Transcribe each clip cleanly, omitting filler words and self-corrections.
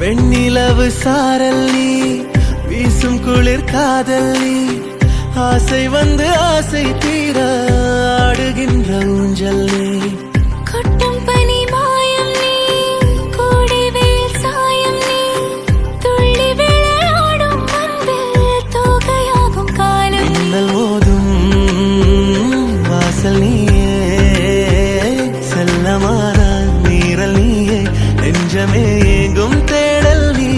வெண்ணிலவு சாரல் நீ, வீசும் குளிர் காதல் நீ, ஆசை வந்து ஆசை தீர ஆடுகின்ற ஊஞ்சல் நீ. கொட்டும் பனி மாயம் நீ, கோடை வெயில் சாயம் நீ, துள்ளி விளையாடும் அன்பில் தோகையாகும் காலம். மின்னல் மோதும் வாசல் நீயே, செல்லமான நீரல் நீயே, நெஞ்சமே ஏங்கும் தேடல் நீ.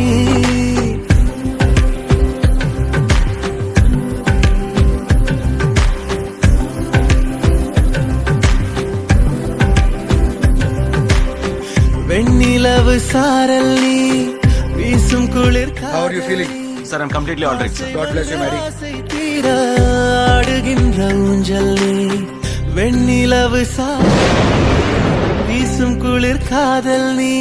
வெண்ணிலவு சாரல் நீ, வீசும் குளிர் How are you feeling? Sir, I'm completely all right, sir. God bless you, Mary. ஆசை தீர ஆடுகின்ற ஊஞ்சல் நீ. வெண்ணிலவு சாரல் வீசும் குளிர் காதல் நீ.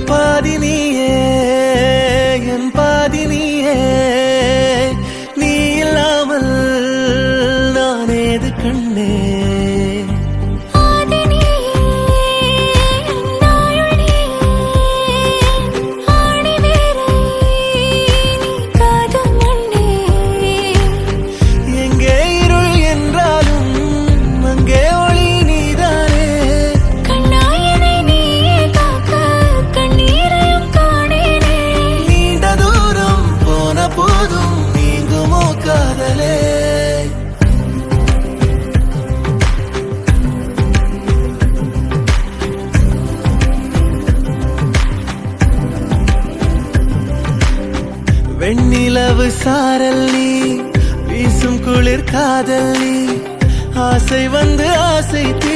பாதினியே என் பாதினியே, நீ இல்லாமல் நான் ஏது கண்ணே. எங்கே இருள் என்றாலும் அங்கே ஒளி நீதானே. நீண்ட தூரம் போன போதும் நீங்குமோ காதலே. வெண்ணிலவு சாரல் நீ, வீசும் குளிர் காதல் நீ, ஆசை வந்து ஆசை தீர